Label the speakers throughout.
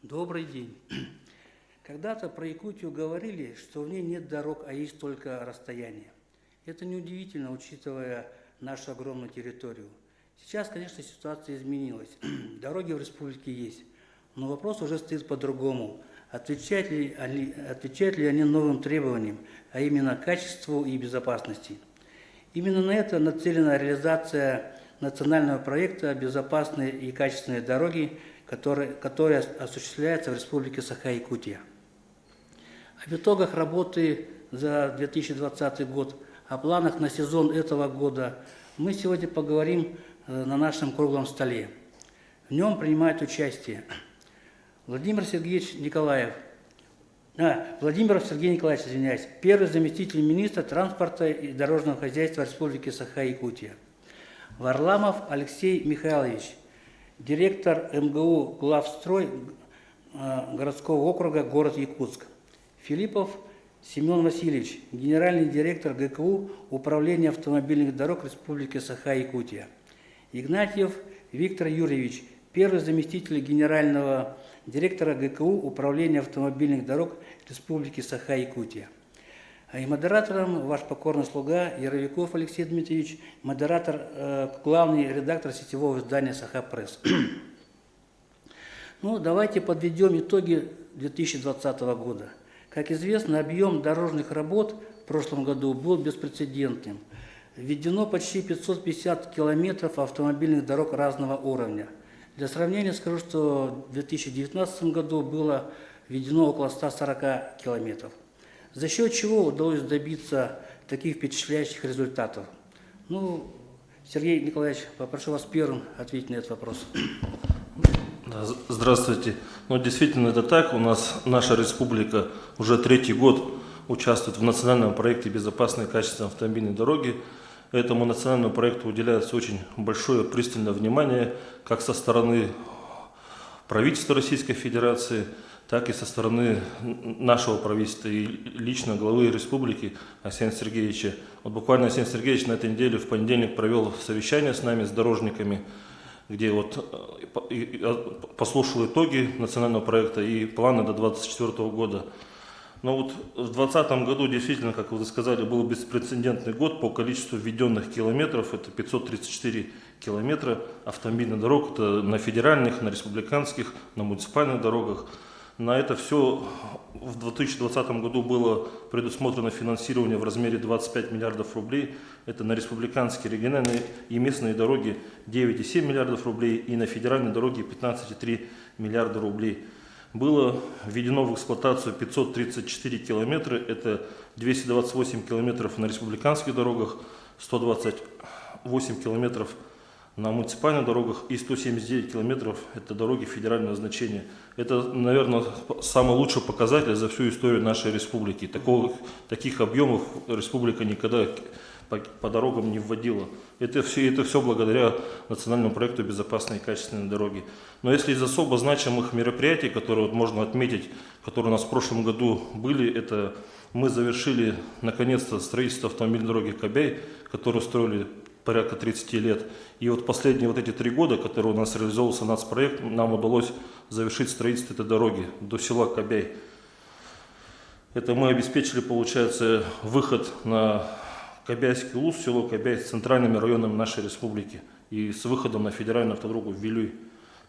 Speaker 1: Добрый день. Когда-то про Якутию говорили, что в ней нет дорог, а есть только расстояние. Это неудивительно, учитывая нашу огромную территорию. Сейчас, конечно, ситуация изменилась. Дороги в республике есть, но вопрос уже стоит по-другому. Отвечают ли они новым требованиям, а именно качеству и безопасности? Именно на это нацелена реализация национального проекта «Безопасные и качественные дороги», который осуществляется в Республике Саха-Якутия. Об итогах работы за 2020 год, о планах на сезон этого года мы сегодня поговорим на нашем круглом столе. В нем принимают участие Владимиров Сергей Николаевич, первый заместитель министра транспорта и дорожного хозяйства Республики Саха-Якутия. Варламов Алексей Михайлович, директор МГУ «Главстрой» городского округа, город Якутск. Филиппов Семен Васильевич, генеральный директор ГКУ Управления автомобильных дорог Республики Саха-Якутия. Игнатьев Виктор Юрьевич, первый заместитель генерального директора ГКУ Управления автомобильных дорог Республики Саха-Якутия. И модератором ваш покорный слуга Яровиков Алексей Дмитриевич, модератор, главный редактор сетевого издания «Саха-пресс». Ну, давайте подведем итоги 2020 года. Как известно, объем дорожных работ в прошлом году был беспрецедентным. Введено почти 550 километров автомобильных дорог разного уровня. Для сравнения скажу, что в 2019 году было введено около 140 километров. За счет чего удалось добиться таких впечатляющих результатов? Ну, Сергей Николаевич, попрошу вас первым ответить на этот вопрос.
Speaker 2: Здравствуйте. Ну, действительно, это так. У нас наша республика уже третий год участвует в национальном проекте «Безопасные и качественные автомобильные дороги». Этому национальному проекту уделяется очень большое пристальное внимание как со стороны правительства Российской Федерации, так и со стороны нашего правительства и лично главы республики Арсения Сергеевича. Вот буквально Арсений Сергеевич на этой неделе в понедельник провел совещание с нами, с дорожниками, где вот послушал итоги национального проекта и планы до 2024 года. Но вот в 2020 году действительно, как вы сказали, был беспрецедентный год по количеству введенных километров. Это 534 километра автомобильных дорог, это на федеральных, на республиканских, на муниципальных дорогах. На это все в 2020 году было предусмотрено финансирование в размере 25 миллиардов рублей. Это на республиканские, региональные и местные дороги 9,7 миллиардов рублей и на федеральные дороги 15,3 миллиарда рублей. Было введено в эксплуатацию 534 километра, это 228 километров на республиканских дорогах, 128 километров на муниципальных дорогах и 179 километров – это дороги федерального значения. Это, наверное, самый лучший показатель за всю историю нашей республики. Таких объемов республика никогда по дорогам не вводила. Это все благодаря национальному проекту «Безопасные и качественные дороги». Но если из особо значимых мероприятий, которые вот можно отметить, которые у нас в прошлом году были, это мы завершили наконец-то строительство автомобильной дороги Кобяй, которую строили порядка 30 лет. И вот последние вот эти 3 года, которые у нас реализовывался нацпроект, нам удалось завершить строительство этой дороги до села Кобяй. Это мы обеспечили, получается, выход на Кобяйский улус, село Кобяй с центральными районами нашей республики и с выходом на федеральную автодорогу в Вилюй.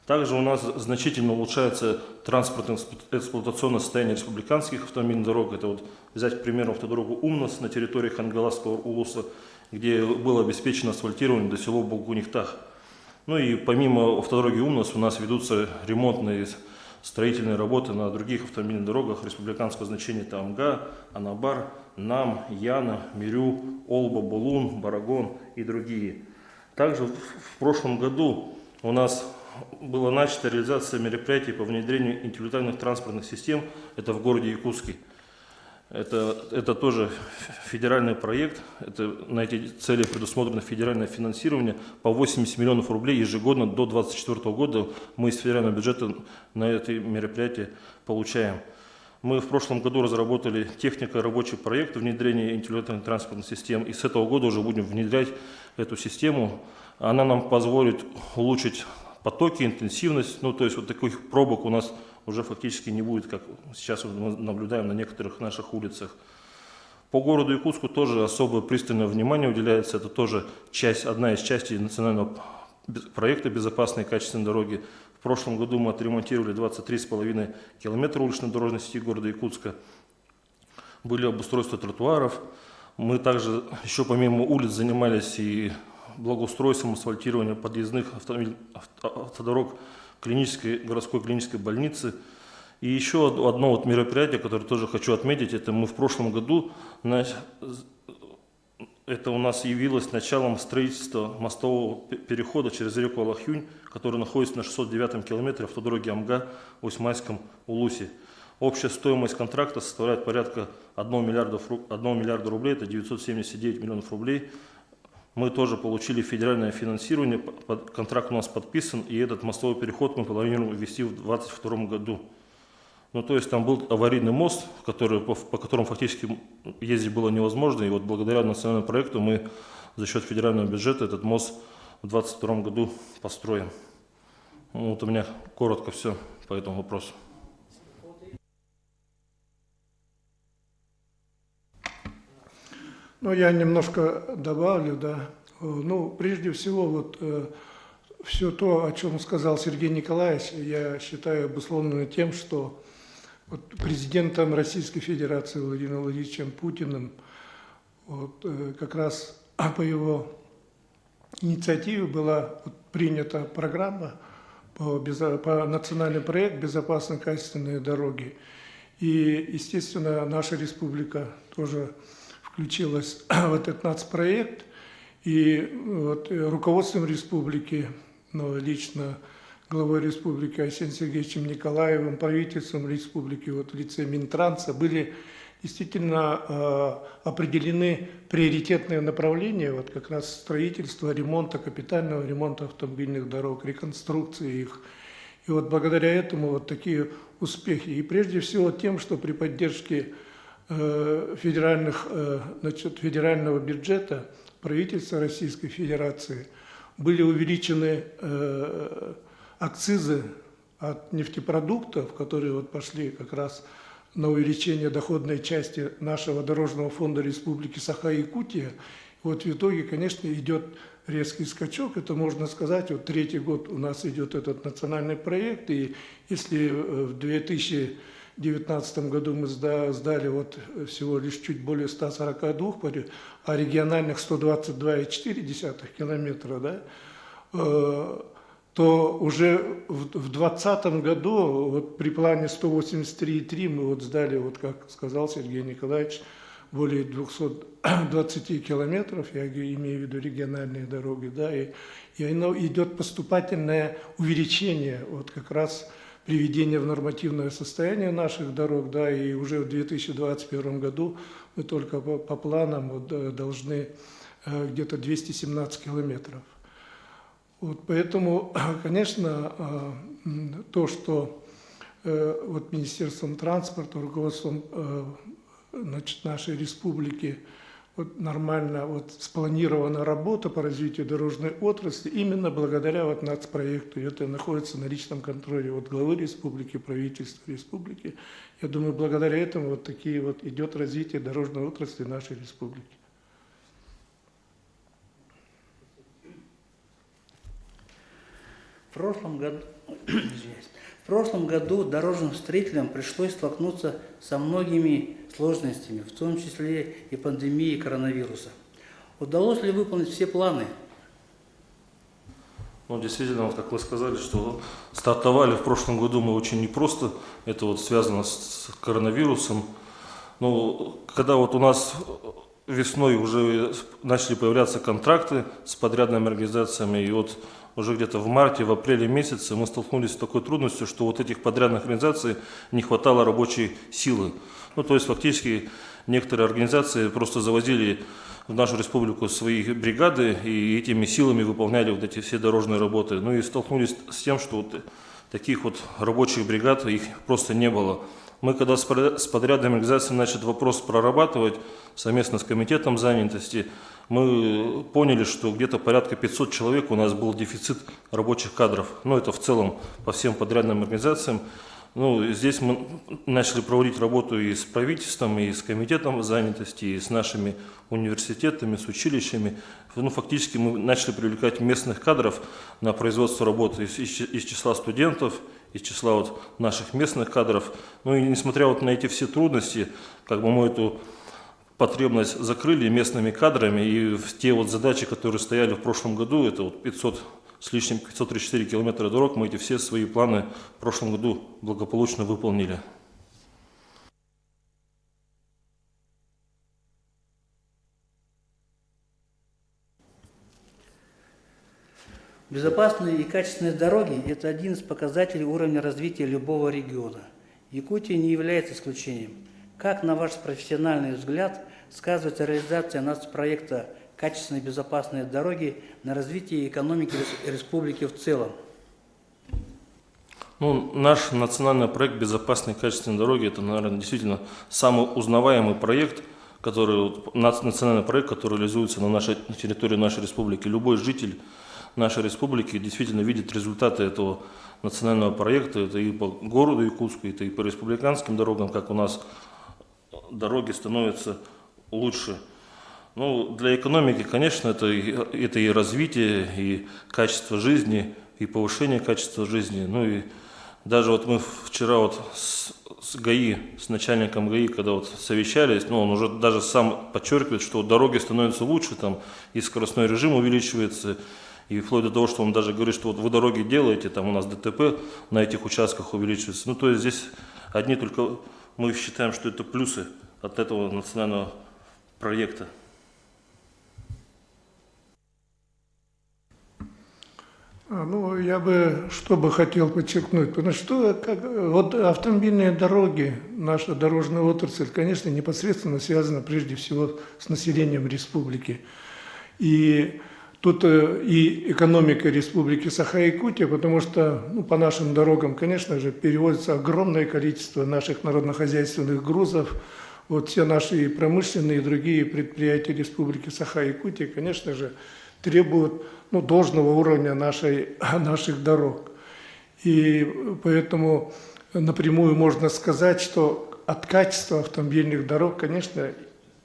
Speaker 2: Также у нас значительно улучшается транспортно-эксплуатационное состояние республиканских автомобильных дорог. Это вот взять, к примеру, автодорогу Умнос на территории Хангаласского улуса, где было обеспечено асфальтирование до села Булгунихтах. Ну и помимо автодороги Умнос у нас ведутся ремонтные строительные работы на других автомобильных дорогах республиканского значения. Это Амга, Анабар, Нам, Яна, Мирю, Олба, Булун, Барагон и другие. Также в прошлом году у нас была начата реализация мероприятий по внедрению интеллектуальных транспортных систем. Это в городе Якутске. Это тоже федеральный проект. На эти цели предусмотрено федеральное финансирование по 80 миллионов рублей ежегодно до 2024 года. Мы из федерального бюджета на это мероприятие получаем. Мы в прошлом году разработали технико-рабочий проект внедрения интеллектуальных транспортных систем. И с этого года уже будем внедрять эту систему. Она нам позволит улучшить потоки, интенсивность. Ну, то есть вот таких пробок у нас уже фактически не будет, как сейчас мы наблюдаем на некоторых наших улицах. По городу Якутску тоже особое пристальное внимание уделяется. Это тоже одна из частей национального проекта «Безопасные и качественные дороги». В прошлом году мы отремонтировали 23,5 километра уличной дорожной сети города Якутска. Были обустройства тротуаров. Мы также еще помимо улиц занимались и благоустройством, асфальтированием подъездных автодорог городской клинической больницы. И еще одно вот мероприятие, которое тоже хочу отметить, это мы в прошлом году, это у нас явилось началом строительства мостового перехода через реку Алахюнь, который находится на 609 километре автодороги Амга-Усмайском-Улусе. Общая стоимость контракта составляет порядка 1 миллиарда рублей, это 979 миллионов рублей. Мы тоже получили федеральное финансирование, контракт у нас подписан, и этот мостовой переход мы планируем ввести в 2022 году. Ну, то есть там был аварийный мост, по которому фактически ездить было невозможно, и вот благодаря национальному проекту мы за счет федерального бюджета этот мост в 2022 году построим. Ну, вот у меня коротко все по этому вопросу.
Speaker 3: Ну, я немножко добавлю, да. Ну, прежде всего, вот все то, о чем сказал Сергей Николаевич, я считаю обусловлено тем, что вот президентом Российской Федерации Владимиром Владимировичем Путиным вот, как раз по его инициативе была принята программа по национальный проект «Безопасные качественные дороги». И, естественно, наша республика тоже включилась в этот нацпроект, и вот руководством республики, ну, лично главой республики Арсением Сергеевичем Николаевым, правительством республики вот, в лице Минтранса были действительно определены приоритетные направления, вот как раз строительство, ремонта, капитального ремонта автомобильных дорог, реконструкции их. И вот благодаря этому вот такие успехи. И прежде всего тем, что при поддержке федерального бюджета правительства Российской Федерации были увеличены акцизы от нефтепродуктов, которые вот пошли как раз на увеличение доходной части нашего дорожного фонда Республики Саха-Якутия. Вот в итоге, конечно, идет резкий скачок. Это можно сказать, вот третий год у нас идет этот национальный проект, и если в 2019 году мы сдали вот всего лишь чуть более 142, а региональных 122,4 километра, да, то уже в 2020 году вот при плане 183,3 мы вот сдали, вот как сказал Сергей Николаевич, более 220 километров, я имею в виду региональные дороги, да, и оно идет поступательное увеличение, вот как раз приведение в нормативное состояние наших дорог, да, и уже в 2021 году мы только по планам вот, должны где-то 217 километров. Вот поэтому, конечно, то, что вот Министерством транспорта, руководством нашей республики вот нормально вот спланирована работа по развитию дорожной отрасли именно благодаря вот нацпроекту. И это находится на личном контроле вот главы республики, правительства республики. Я думаю, благодаря этому вот такие вот идет развитие дорожной отрасли нашей республики.
Speaker 1: В прошлом году дорожным строителям пришлось столкнуться со многими сложностями, в том числе и пандемией коронавируса. Удалось ли выполнить все планы?
Speaker 2: Ну, действительно, вот как вы сказали, что стартовали в прошлом году мы очень непросто. Это вот связано с коронавирусом. Ну, когда вот у нас весной уже начали появляться контракты с подрядными организациями, и вот уже где-то в марте, в апреле месяце мы столкнулись с такой трудностью, что вот этих подрядных организаций не хватало рабочей силы. Ну, то есть фактически некоторые организации просто завозили в нашу республику свои бригады и этими силами выполняли вот эти все дорожные работы. Ну и столкнулись с тем, что вот таких вот рабочих бригад их просто не было. Мы когда с подрядными организациями начали вопрос прорабатывать совместно с комитетом занятости, мы поняли, что где-то порядка 500 человек у нас был дефицит рабочих кадров. Ну, это в целом по всем подрядным организациям. Ну, здесь мы начали проводить работу и с правительством, и с комитетом занятости, и с нашими университетами, с училищами. Ну, фактически мы начали привлекать местных кадров на производство работы из числа студентов, из числа вот наших местных кадров. Ну и несмотря вот на эти все трудности, как бы мы эту потребность закрыли местными кадрами, и те вот задачи, которые стояли в прошлом году, это вот 534 километра дорог, мы эти все свои планы в прошлом году благополучно выполнили.
Speaker 1: Безопасные и качественные дороги – это один из показателей уровня развития любого региона. Якутия не является исключением. Как, на ваш профессиональный взгляд, сказывается реализация нацпроекта «Качественные и безопасные дороги» на развитии экономики республики в целом?
Speaker 2: Ну, наш национальный проект «Безопасные и качественные дороги» – это, наверное, действительно самый узнаваемый проект, национальный проект, который реализуется на территории нашей республики. Любой житель нашей республики действительно видит результаты этого национального проекта. Это и по городу Якутску, это и по республиканским дорогам, как у нас дороги становятся лучше. Ну, для экономики, конечно, это и развитие, и качество жизни, и повышение качества жизни. Ну и даже вот мы вчера вот с ГАИ, с начальником ГАИ, когда вот совещались, ну, он уже даже сам подчеркивает, что дороги становятся лучше, там и скоростной режим увеличивается, и вплоть до того, что он даже говорит, что вот вы дороги делаете, там у нас ДТП на этих участках увеличивается. Ну, то есть здесь одни только мы считаем, что это плюсы от этого национального проекта.
Speaker 3: Ну, я бы хотел подчеркнуть, потому что вот автомобильные дороги, наша дорожная отрасль, конечно, непосредственно связана прежде всего с населением республики. И тут и экономика республики Саха-Якутия, потому что по нашим дорогам, конечно же, перевозится огромное количество наших народно-хозяйственных грузов. Вот все наши промышленные и другие предприятия республики Саха-Якутия, конечно же, требуют должного уровня наших дорог. И поэтому напрямую можно сказать, что от качества автомобильных дорог, конечно,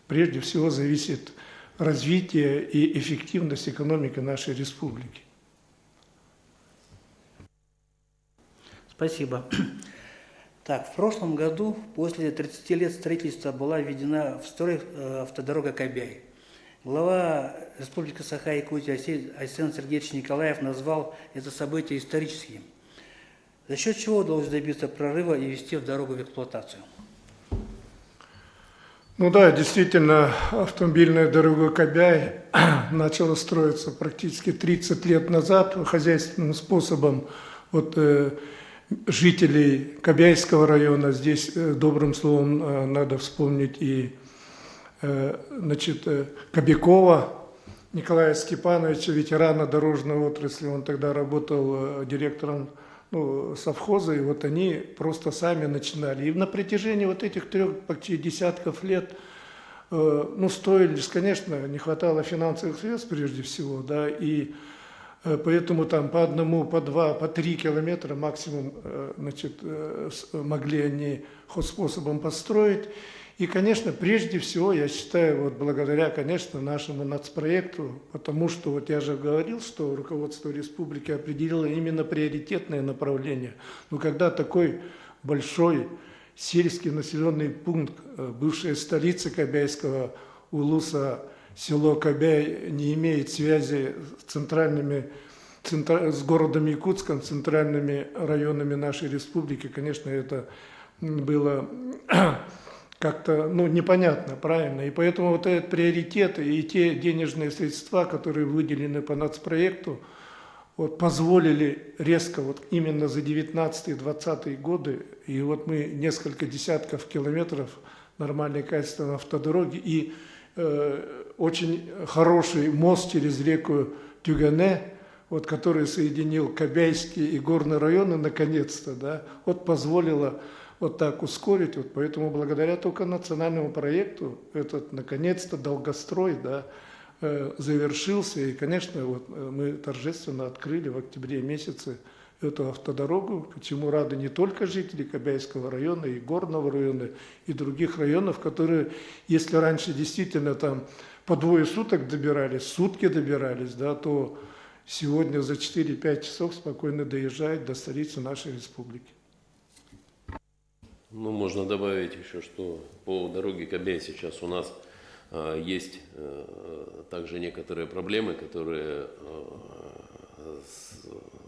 Speaker 3: прежде всего зависит развитие и эффективность экономики нашей республики.
Speaker 1: Спасибо. Так, в прошлом году, после 30 лет строительства, была введена в строй автодорога Кобяй. Глава Республики Саха-Якутия Айсен Сергеевич Николаев назвал это событие историческим. За счет чего удалось добиться прорыва и ввести в дорогу в эксплуатацию?
Speaker 3: Ну да, действительно, автомобильная дорога Кобяй начала строиться практически 30 лет назад хозяйственным способом. Вот жителей Кобяйского района, здесь добрым словом надо вспомнить и Кобякова Николая Степановича, ветерана дорожной отрасли, он тогда работал директором совхоза, и вот они просто сами начинали. И на протяжении вот этих почти десятков лет строились, конечно, не хватало финансовых средств прежде всего, да, и поэтому там по 1, по 2, по 3 километра максимум могли они хозспособом построить. И, конечно, прежде всего, я считаю, вот благодаря, конечно, нашему нацпроекту, потому что, вот я же говорил, что руководство республики определило именно приоритетное направление. Но когда такой большой сельский населенный пункт, бывшая столица Кобяйского улуса, село Кобяй, не имеет связи с городом Якутском, центральными районами нашей республики, конечно, это было как-то непонятно, правильно. И поэтому вот этот приоритет и те денежные средства, которые выделены по нацпроекту, вот, позволили резко вот именно за 19-20 годы, и вот мы несколько десятков километров нормальной качественной автодороги и очень хороший мост через реку Тюгане, вот, который соединил Кобяйский и горные районы, наконец-то, да, вот позволило вот так ускорить, вот поэтому благодаря только национальному проекту этот, наконец-то, долгострой, да, завершился, и, конечно, вот мы торжественно открыли в октябре месяце эту автодорогу, чему рады не только жители Кобяйского района, и Горного района, и других районов, которые, если раньше действительно там по двое суток добирались, сутки добирались, да, то сегодня за 4-5 часов спокойно доезжают до столицы нашей республики.
Speaker 4: Ну, можно добавить еще, что по дороге Кобяй сейчас у нас есть также некоторые проблемы, которые,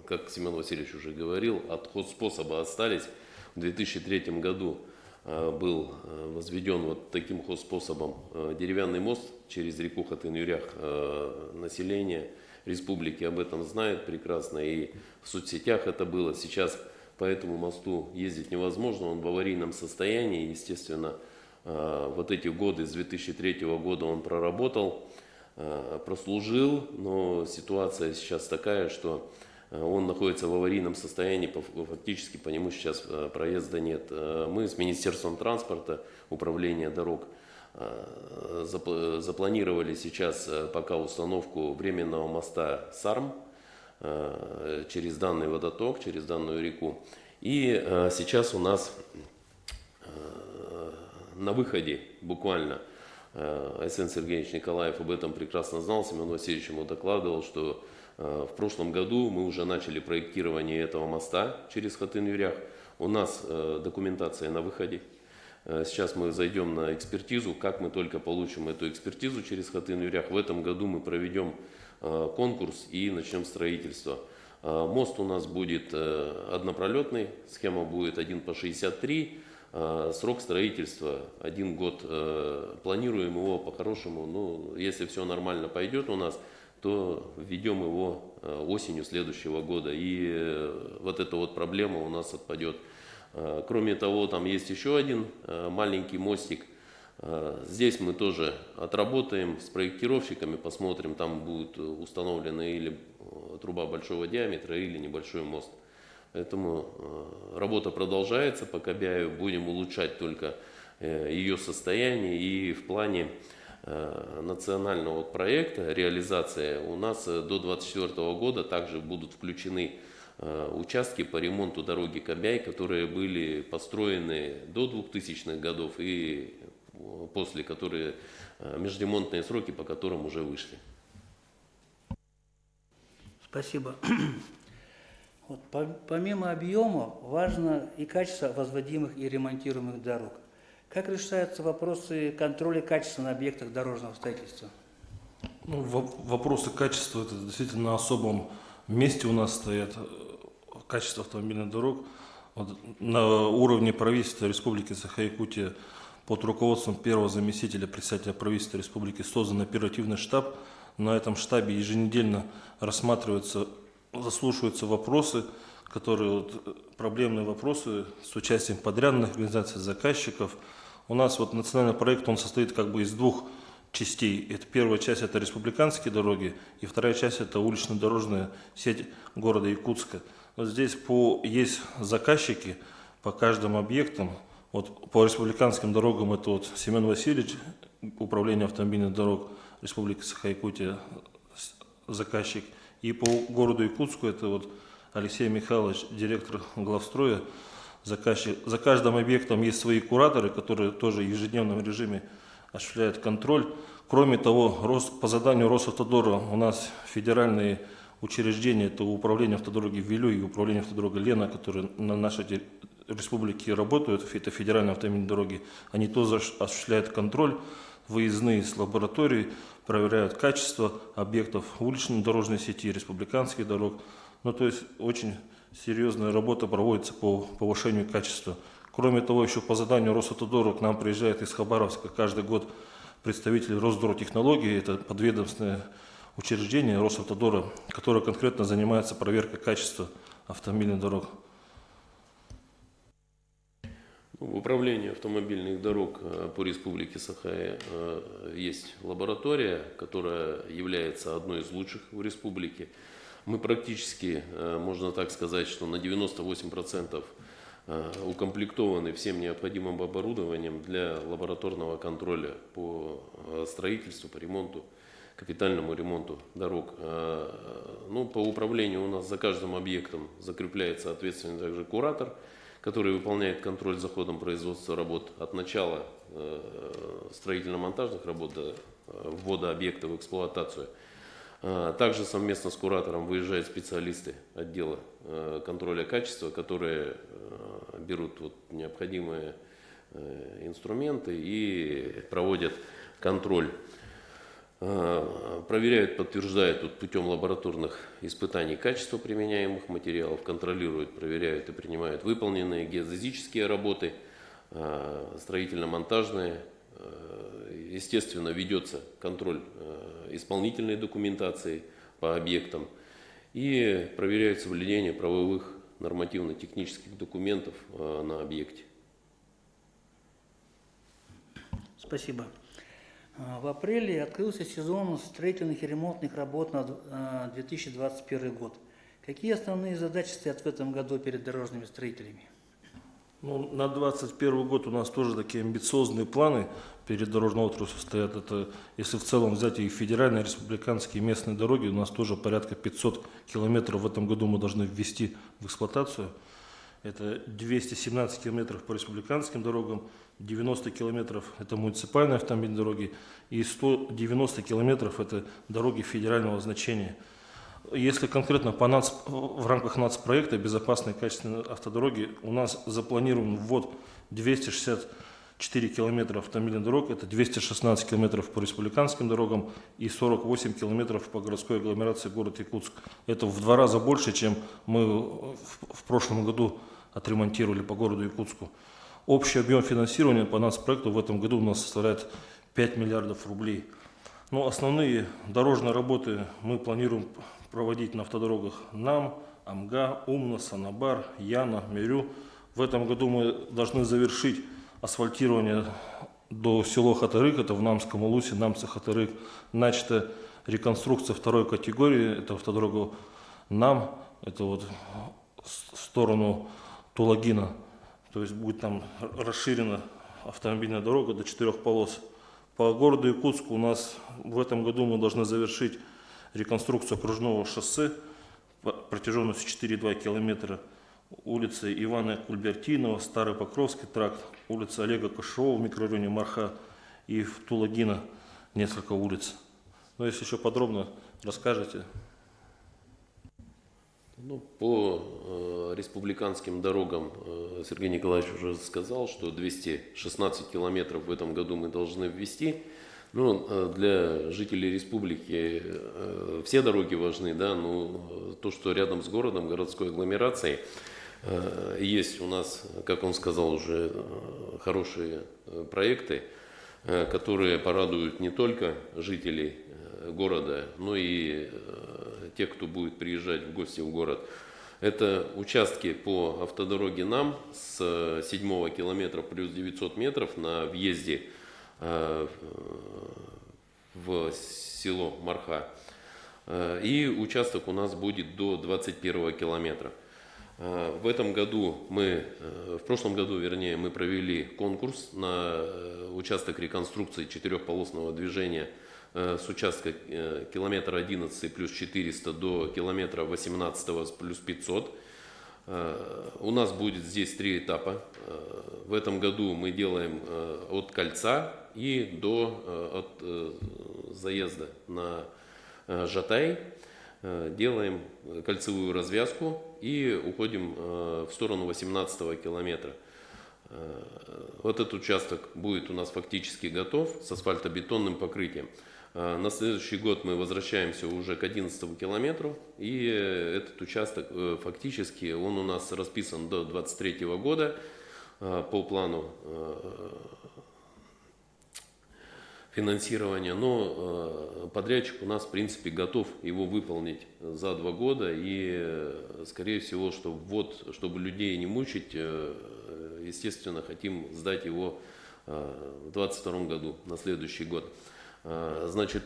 Speaker 4: как Семен Васильевич уже говорил, от хозспособа остались. В 2003 году был возведен вот таким хозспособом деревянный мост через реку Хатын-Юрях. Население республики об этом знает прекрасно, и в соцсетях это было. Сейчас по этому мосту ездить невозможно, он в аварийном состоянии, естественно. Вот эти годы, с 2003 года он проработал, прослужил, но ситуация сейчас такая, что он находится в аварийном состоянии, фактически по нему сейчас проезда нет. Мы с Министерством транспорта, управления дорог, запланировали сейчас пока установку временного моста САРМ через данный водоток, через данную реку. И сейчас у нас на выходе буквально Айсен Сергеевич Николаев об этом прекрасно знал, Семен Васильевич ему докладывал, что в прошлом году мы уже начали проектирование этого моста через Хатын-Юрях. У нас документация на выходе. Сейчас мы зайдем на экспертизу. Как мы только получим эту экспертизу через Хатын-Юрях, в этом году мы проведем конкурс и начнем строительство. Мост у нас будет однопролетный, схема будет 1/63. Срок строительства 1 год. Планируем его по-хорошему, ну, если все нормально пойдет у нас, то введем его осенью следующего года. И вот эта вот проблема у нас отпадет. Кроме того, там есть еще один маленький мостик. Здесь мы тоже отработаем с проектировщиками, посмотрим, там будет установлена или труба большого диаметра, или небольшой мост. Поэтому работа продолжается по Кобяю, будем улучшать только ее состояние. И в плане национального проекта реализация у нас до 2024 года также будут включены участки по ремонту дороги Кобяй, которые были построены до 2000-х годов и после, которые межремонтные сроки, по которым уже вышли.
Speaker 1: Спасибо. Вот, помимо объема, важно и качество возводимых и ремонтируемых дорог. Как решаются вопросы контроля качества на объектах дорожного строительства?
Speaker 2: Ну, вопросы качества, это действительно на особом месте у нас стоят. Качество автомобильных дорог. Вот, на уровне правительства Республики Саха-Якутия под руководством первого заместителя председателя правительства Республики создан оперативный штаб. На этом штабе еженедельно рассматриваются, заслушиваются вопросы, которые проблемные вопросы с участием подрядных организаций, заказчиков. У нас вот национальный проект, он состоит как бы из двух частей. Это первая часть — это республиканские дороги, и вторая часть — это улично-дорожная сеть города Якутска. Вот здесь есть заказчики по каждым объектам. Вот по республиканским дорогам это вот Семен Васильевич, управление автомобильных дорог Республики Саха-Якутия, заказчик. И по городу Якутску это вот Алексей Михайлович, директор главстроя, заказчик. За каждым объектом есть свои кураторы, которые тоже в ежедневном режиме осуществляют контроль. Кроме того, по заданию Росавтодора у нас федеральные учреждения, это управление автодороги Вилю и управление автодороги Лена, которые на нашей республике работают, это федеральные автомобильные дороги, они тоже осуществляют контроль, выездные с лабораторий, проверяют качество объектов уличной дорожной сети, республиканских дорог. Ну, то есть очень серьезная работа проводится по повышению качества. Кроме того, еще по заданию Росавтодора к нам приезжает из Хабаровска каждый год представители Росдоротехнологии, это подведомственное учреждение Росавтодора, которое конкретно занимается проверкой качества автомобильных дорог.
Speaker 4: В управлении автомобильных дорог по Республике Саха есть лаборатория, которая является одной из лучших в республике. Мы практически, можно так сказать, что на 98% укомплектованы всем необходимым оборудованием для лабораторного контроля по строительству, по ремонту, капитальному ремонту дорог. Ну, по управлению у нас за каждым объектом закрепляется ответственный также куратор, который выполняет контроль за ходом производства работ от начала строительно-монтажных работ до ввода объекта в эксплуатацию. Также совместно с куратором выезжают специалисты отдела контроля качества, которые берут вот необходимые инструменты и проводят контроль. Проверяют, подтверждают вот путем лабораторных испытаний качество применяемых материалов, контролируют, проверяют и принимают выполненные геодезические работы, строительно-монтажные. Естественно, ведется контроль исполнительной документации по объектам и проверяется соблюдение правовых нормативно-технических документов на объекте.
Speaker 1: Спасибо. В апреле открылся сезон строительных и ремонтных работ на 2021 год. Какие основные задачи стоят в этом году перед дорожными строителями?
Speaker 2: Ну, на 2021 год у нас тоже такие амбициозные планы перед дорожной отраслью стоят. Это, если в целом взять и федеральные, республиканские, местные дороги, у нас тоже порядка 500 километров в этом году мы должны ввести в эксплуатацию. Это 217 километров по республиканским дорогам, 90 километров – это муниципальные автомобильные дороги, и 190 километров – это дороги федерального значения. Если конкретно в рамках нацпроекта «Безопасные и качественные автодороги» у нас запланирован ввод 264 километра автомобильных дорог, это 216 километров по республиканским дорогам и 48 километров по городской агломерации город Якутск. Это в 2 раза больше, чем мы в прошлом году отремонтировали по городу Якутску. Общий объем финансирования по нацпроекту в этом году у нас составляет 5 миллиардов рублей. Но основные дорожные работы мы планируем проводить на автодорогах НАМ, Амга, Умна, Санабар, Яна, Мирю. В этом году мы должны завершить асфальтирование до села Хатырык, это в Намском Улусе, Намцы-Хатырык. Начата реконструкция 2 категории, это автодорога НАМ, это вот в сторону Тулагина. То есть будет там расширена автомобильная дорога до 4 полос. По городу Якутску у нас в этом году мы должны завершить реконструкцию окружного шоссе протяженностью 4,2 километра. Улица Ивана Кульбертинова, Старый Покровский тракт, улица Олега Кошевого в микрорайоне Марха и в Тулагина несколько улиц. Но если еще подробно расскажете.
Speaker 4: Ну, по республиканским дорогам Сергей Николаевич уже сказал, что 216 километров в этом году мы должны ввести. Ну, для жителей республики все дороги важны, да, но то, что рядом с городом, городской агломерацией, есть у нас, как он сказал, уже хорошие проекты, которые порадуют не только жителей города, но и тех, кто будет приезжать в гости в город. Это участки по автодороге НАМ с 7 километра плюс 900 метров на въезде в село Марха. И участок у нас будет до 21 километра. В этом году в прошлом году, вернее, мы провели конкурс на участок реконструкции 4-полосного движения с участка километра 11 плюс 400 до километра 18 плюс 500. У нас будет здесь 3 этапа. В этом году мы делаем от кольца и от заезда на Жатай. Делаем кольцевую развязку и уходим в сторону 18 километра. Вот этот участок будет у нас фактически готов с асфальтобетонным покрытием. На следующий год мы возвращаемся уже к 11 километру, и этот участок фактически он у нас расписан до 2023 года по плану финансирования, но подрядчик у нас в принципе готов его выполнить за 2 года, и скорее всего, чтобы людей не мучить, естественно, хотим сдать его в 2022 году, на следующий год. Значит,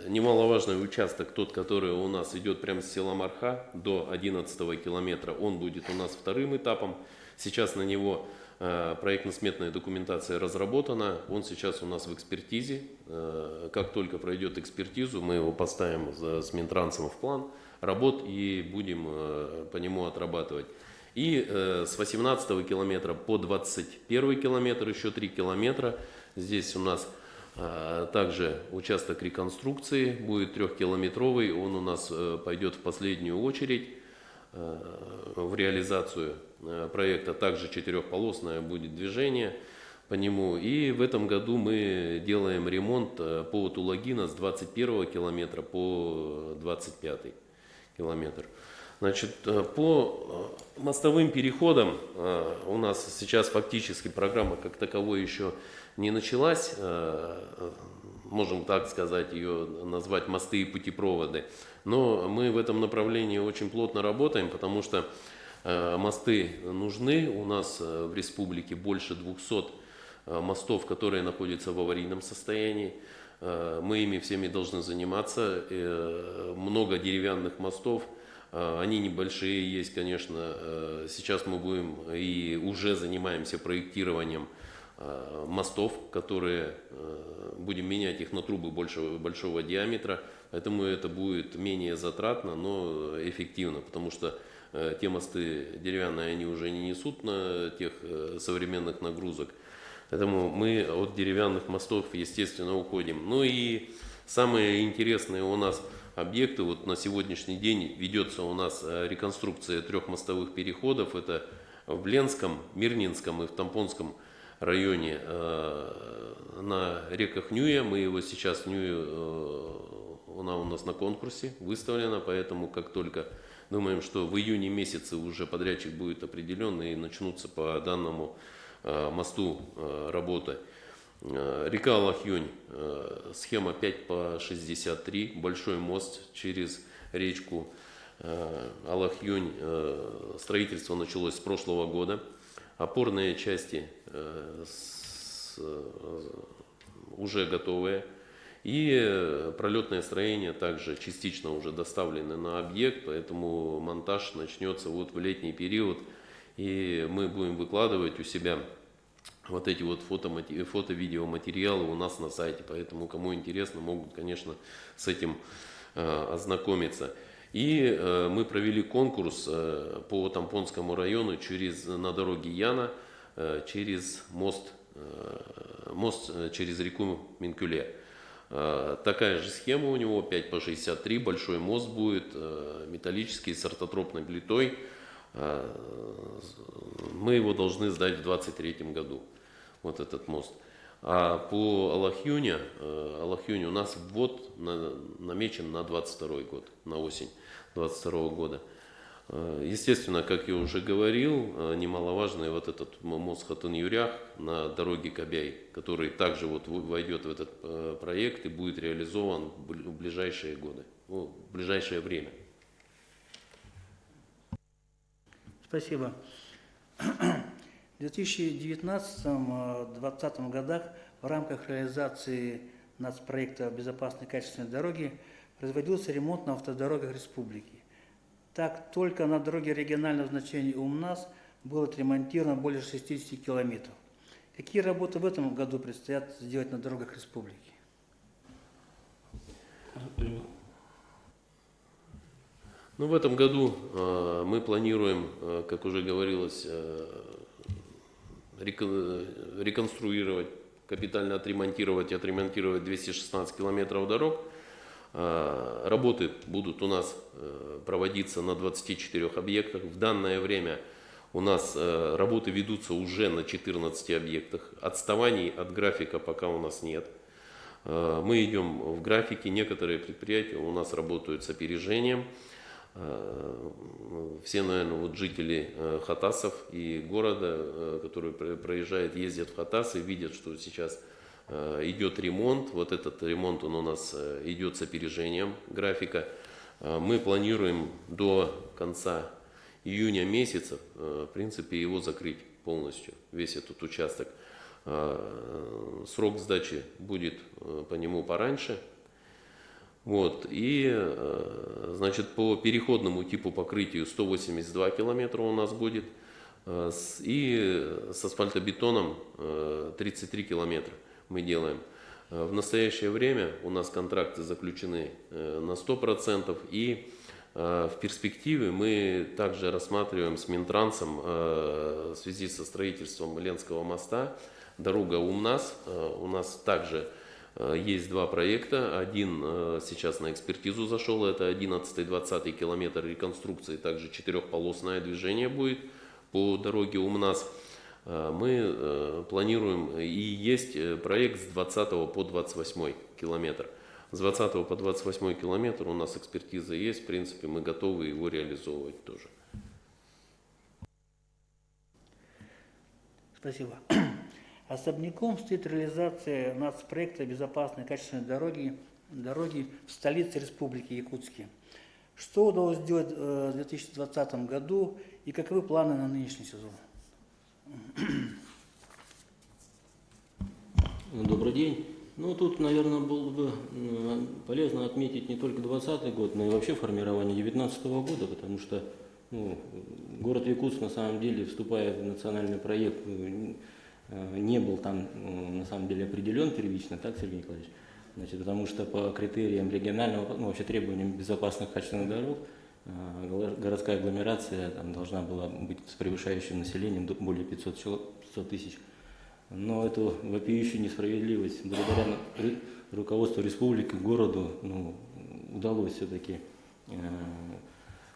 Speaker 4: немаловажный участок, тот, который у нас идет прямо с села Марха до 11 километра, он будет у нас 2-м этапом. Сейчас на него проектно-сметная документация разработана, он сейчас у нас в экспертизе. Как только пройдет экспертизу, мы его поставим с Минтрансом в план работ и будем по нему отрабатывать. И с 18 километра по 21 километр, еще 3 километра, здесь у нас также участок реконструкции, будет 3-километровый, он у нас пойдет в последнюю очередь в реализацию проекта. Также 4-полосное будет движение по нему. И в этом году мы делаем ремонт по Тулагина с 21 километра по 25 километр. Значит, по мостовым переходам у нас сейчас фактически программа как таковой еще не началась. Можем так сказать, ее назвать мосты и путепроводы. Но мы в этом направлении очень плотно работаем, потому что мосты нужны. У нас в республике больше 200 мостов, которые находятся в аварийном состоянии. Мы ими всеми должны заниматься. Много деревянных мостов. Они небольшие есть, конечно. Сейчас мы будем и уже занимаемся проектированием мостов, которые будем менять их на трубы большого диаметра. Поэтому это будет менее затратно, но эффективно, потому что те мосты деревянные, они уже не несут на тех современных нагрузок. Поэтому мы от деревянных мостов, естественно, уходим. Ну и самые интересные у нас объекты, вот на сегодняшний день ведется у нас реконструкция 3 мостовых переходов. Это в Ленском, Мирнинском и в Тампонском районе на реках Нюя. Мы его сейчас, она у нас на конкурсе выставлена, поэтому как только думаем, что в июне месяце уже подрядчик будет определен и начнутся по данному мосту работы. Река Алахьонь, схема 5/63, большой мост через речку Алахьонь. Строительство началось с прошлого года. Опорные части уже готовые. И пролетное строение также частично уже доставлены на объект, поэтому монтаж начнется вот в летний период. И мы будем выкладывать у себя вот эти вот фото-видеоматериалы у нас на сайте. Поэтому, кому интересно, могут, конечно, с этим ознакомиться. И мы провели конкурс по Тампонскому району на дороге Яна через мост через реку Минкюле. Такая же схема у него, 5/63, большой мост будет, металлический, с ортотропной плитой. Мы его должны сдать в 2023 году, вот этот мост. А по Алахьюне у нас ввод намечен на 22 год, на осень 22 года. Естественно, как я уже говорил, немаловажный вот этот мост Хатын-Юрях на дороге Кабяй, который также вот войдет в этот проект и будет реализован в ближайшие годы, в ближайшее время.
Speaker 1: Спасибо. В 2019-2020 годах в рамках реализации нацпроекта «Безопасные качественные дороги» производился ремонт на автодорогах республики. Так, только на дороге регионального значения у нас было отремонтировано более 60 километров. Какие работы в этом году предстоят сделать на дорогах республики?
Speaker 4: Ну, в этом году мы планируем, как уже говорилось, реконструировать, капитально отремонтировать и отремонтировать 216 километров дорог. Работы будут у нас проводиться на 24 объектах. В данное время у нас работы ведутся уже на 14 объектах. Отставаний от графика пока у нас нет. Мы идем в графике. Некоторые предприятия у нас работают с опережением. Все, наверное, вот жители Хатасов и города, которые проезжают, ездят в Хатасы, видят, что сейчас идет ремонт. Вот этот ремонт он у нас идет с опережением графика. Мы планируем до конца июня месяца, в принципе, его закрыть полностью, весь этот участок. Срок сдачи будет по нему пораньше. Вот. И, значит, по переходному типу покрытию 182 километра у нас будет. И с асфальтобетоном 33 километра мы делаем. В настоящее время у нас контракты заключены на 100%. И В перспективе мы также рассматриваем с Минтрансом в связи со строительством Ленского моста дорога Умнас. У нас также есть два проекта. Один сейчас на экспертизу зашел, это 11-20 километр реконструкции, также четырехполосное движение будет по дороге Умнас. Мы планируем, и есть проект с 20 по 28 километр. С 20 по 28 километр у нас экспертиза есть, в принципе, мы готовы его реализовывать тоже.
Speaker 1: Спасибо. Особняком стоит реализация нацпроекта безопасной и качественной дороги в столице Республики Якутске. Что удалось сделать в 2020 году и каковы планы на нынешний сезон?
Speaker 5: Добрый день. Ну, тут, наверное, было бы полезно отметить не только 2020 год, но и вообще формирование 2019 года, потому что город Якутск, на самом деле, вступая в национальный проект, не был там, на самом деле, определен первично, так, Сергей Николаевич? Значит, потому что по критериям регионального, вообще требованиям безопасных качественных дорог, городская агломерация там должна была быть с превышающим населением более 500 тысяч. Но эту вопиющую несправедливость благодаря руководству республики, городу удалось все-таки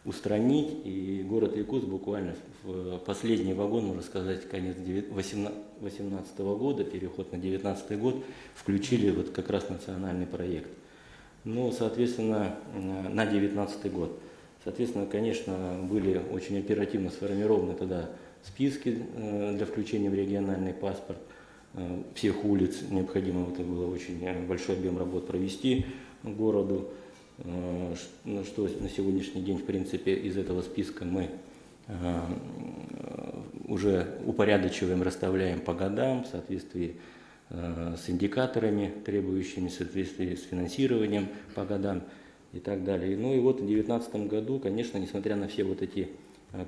Speaker 5: устранить. И город Якутск буквально в последний вагон, можно сказать, конец 2018 года, переход на 2019 год, включили вот как раз национальный проект. Ну, соответственно, на 2019 год. Соответственно, конечно, были очень оперативно сформированы тогда списки для включения в региональный паспорт всех улиц. Необходимо это было очень большой объем работ провести городу, что на сегодняшний день, в принципе, из этого списка мы уже упорядочиваем, расставляем по годам в соответствии с индикаторами, требующими в соответствии с финансированием по годам и так далее. Ну и вот в 2019 году, конечно, несмотря на все вот эти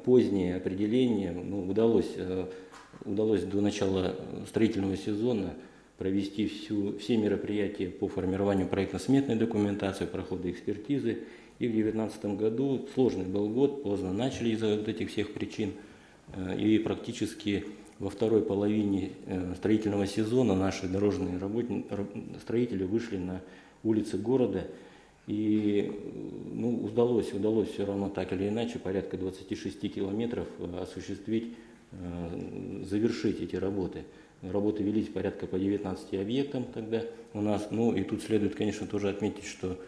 Speaker 5: поздние определения, удалось до начала строительного сезона провести все мероприятия по формированию проектно-сметной документации, прохода экспертизы. И в 2019 году сложный был год, поздно начали из-за вот этих всех причин. И практически во второй половине строительного сезона наши дорожные строители вышли на улицы города. И удалось все равно так или иначе порядка 26 километров осуществить, завершить эти работы. Работы велись порядка по 19 объектам тогда у нас. Ну и тут следует, конечно, тоже отметить, что